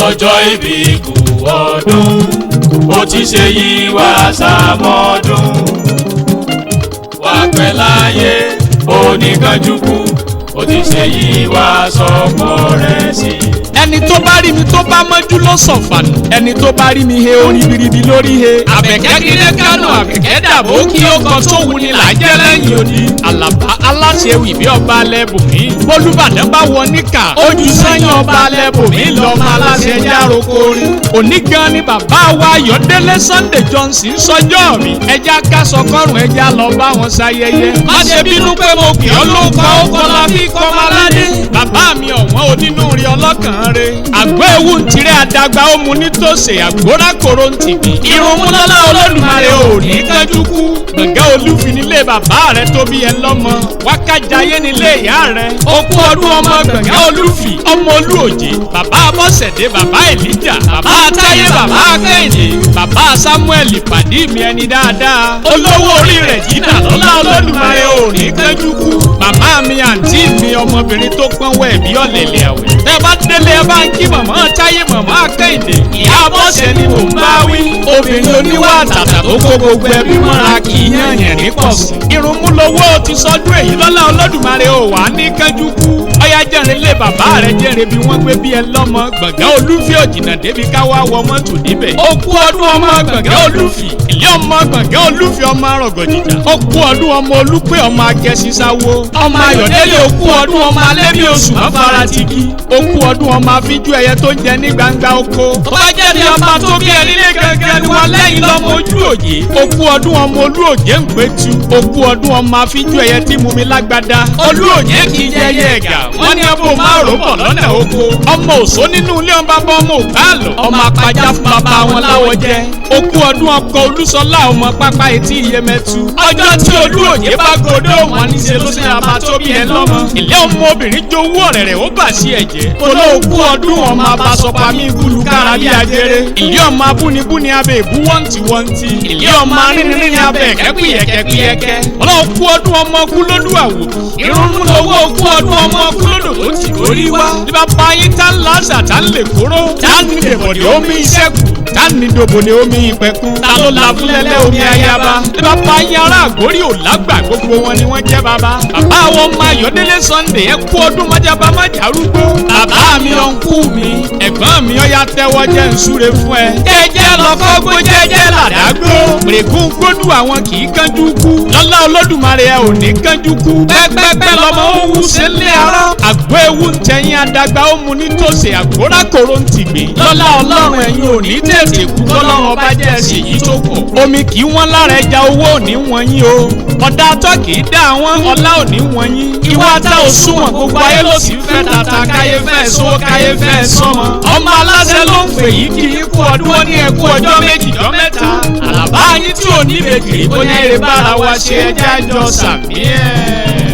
ọlọ́jọ́ ìbí kú ọdún ó ti ṣe yí wá sàmọ́dún wà pẹ́ láyé oníkanjúkú ó ti ṣe yí wá sọ́kọ̀ rẹ̀ sí. ẹni tó bá rí mi tó bá mọ́jú ló sọ̀fànù ẹni tó bá rí mi he orí biribi lórí he. àbẹ̀kẹ́ kílé kánò àbẹ̀kẹ́ dàbò kí ó kan tó wù ní làjẹ́ lẹ́yìn òní. àlàbá aláṣẹ ìbí ọba lẹ́bùnmí. olùbàdàn bá wọ níkà ojú sẹ́yìn ọba lẹ́bùnmí lọ́mọ aláṣẹ járó kórì. òní gan ni bàbá wa Ayọ̀délé Sunday Johnson sọjọ́ mi. ẹja kásọ kọrùn ẹja lọ bá wọn ṣayẹyẹ. má ṣe bínú pé mo kì ọ́ ló kọ́ ó kọ́ la fi kọ́ maládé. bàbá mi ọ̀wọ́n onínúure ọlọ́kàn re. àgbọ̀ ewu ń tirẹ̀ àdàgbà ó mu nítòsè àgbóra kòrò ń tìbí. irun múlọ́lá Olódùmarè ò ní kánjú kú. gbọ̀ngàn olúfin nílé bàbá rẹ̀ tó bí ẹ lọ́mọ. wákàjáyé nílé ìyá rẹ̀. ó kú ọdún ọmọ gbọ̀ngàn olúfin ọmọ olúòjé. bàbá Abọ́sẹ̀dé bàbá Èlíjà. bàbá Táyé bàbá Kẹ́hìndé. bàbá Samuel ìpàdé mi ẹni dáadáa. olówó orí rẹ̀ jìnnà lọ́lá Olódùmarè ò ní kánjú kú. màmá mi àǹtí mi ọmọbìnrin tó pọ́n wẹ̀ bí ọ̀lẹ̀lẹ̀ àwẹ̀. ẹ bá délé ẹ bá ń kí màmá Táyé màmá Kẹ́hìndé. ìyá Bọ́sẹ̀ ni mò ń bá wí. obìnrin oníwà àtàtà tó kó gbogbo ẹbí mọ́ra kì í yànyàn ní pọ̀sí. irun mú lowó ti sọdún èyí lọ́lá Olódùmarè ò wá ní kánjú kú. ọyá jẹ́rin lé bàbá rẹ̀ jẹ́rin bí wọ́n gbé bí ẹ lọ́mọ. gbọ̀ngàn olúfin òjìnà débi káwá wọ mọ́tò níbẹ̀. ó kú ọdún ọmọ gbọ̀ngàn olúfin. ilé ọmọ gbọ̀ngàn olúfin ọmọ arọ̀gọ̀jìjà. ó kú ọdún ọmọ olúpé ọmọ akẹ́sísáwó. ọmọ Ayọ̀délé ó kú ọdún ọmọ alẹ́bí oṣù mọ́faratigi. ó kú ọdún ọmọ afínjú ẹyẹ tó ń jẹ ní gbangba oko. tó bá jẹ́ ní ọba tó bí ẹ nílé gangan ni wọ́n lẹ́yìn lọ́mọ ojú òye. ó kú ọdún ọmọ olú òjé ń pẹ́tù. ó kú ọdún ọmọ afínjú ẹyẹ tí mú mi lágbádá. olú òjé kì í jẹ ẹyẹ ẹ̀gà. wọ́n ní ẹbú márùn bọ̀ lọ́nà oko. ọmọ òṣó nínú ilé ọba bọ́ ọmọ ògbálò. ọmọ apájá fún bàbá wọn láwọ̀ jẹ. ó kú ọdún ọkọ Olúṣọlá ọmọ pápá etí Iyemẹtu. ọjọ́ tí olú òjé bá godó wọn ní ṣe ló ṣe àbá tó bí ẹ lọ́mọ. ilé ọmọ obìnrin jowó ọ̀rẹ̀rẹ̀ ó bà sí ẹ̀jẹ̀. olóòkú ọdún ọmọ abasọpamí gúlù kára bí ajere. ilé ọmọ abúnibúni abẹ ìbú wọ́ntìwọ́ntì. ilé ọmọ arínrínrín abẹ kẹ́pìyẹ̀kẹ́pìyẹ̀kẹ́. olóòkú ọdún ọmọ kúlódù àwò. irun mú lọ́wọ́ òkú ọdún ọmọ kúlódù tó ti gorí wá. ní bàbá yín tá ń lásà tá ń lè kóró. tá ń dèbòdè omi ìṣẹ́kù. tá ń ní dòbòdè omi ìpẹ́kun. ta ló la fúlẹ́lẹ́ omi ayaba. ní bàbá yín ará àgbórí ò lágbà gbogbo wọn ni wọ́n jẹ́ bàbá. bàbá àwọn ọmọ Ayọ̀délé Sunday ẹ kú ọdún májábá májàrúgbó. bàbá mi ọ̀nkú mi ẹ̀gbọ́n mi ọ̀yá tẹ́wọ́ jẹ́ ń súre fún ẹ. jẹ́jẹ́ lọ́kọ́gbó jẹ́jẹ́ làdágbó. pèrègùn gbódù àwọn kì í kánjú kú. lọ́lá Olódùmarè ẹ ò ní kánjú kú. pẹ́pẹ́pẹ́ lọmọ òwú ṣe lé arọ́. àgbo ewu ń tẹ̀yìn adagba ó mu nítòsí àgbóra kòrò ń tìgbè. lọ́lá Ọlọ́run ẹ̀yin ò ní tètè kú kọ́lọ́run ọba jẹ́ ẹ̀sìn yìí tó kọ̀. omi kì í wọ́n lára ẹja owó ò ní wọ́n yín o. ọ̀dà atọ́ kì í dá àwọn ọlá ò ní wọ́n yín. ìwà tá ò súnwọ̀n gbogbo ayé ló sì fẹ́ tata káyé fẹ́ sówó káyé fẹ́ sọmọ. ọmọ aláṣẹ ló ń fè yí kí ikú ọdún ó ní ẹkú ọjọ́ méjì jọ mẹ́ta. àlàbá yín tí ò ní bèkìrì bóyá èrè bára wa ṣe ẹjẹ́ àjọ sàmí ẹ̀.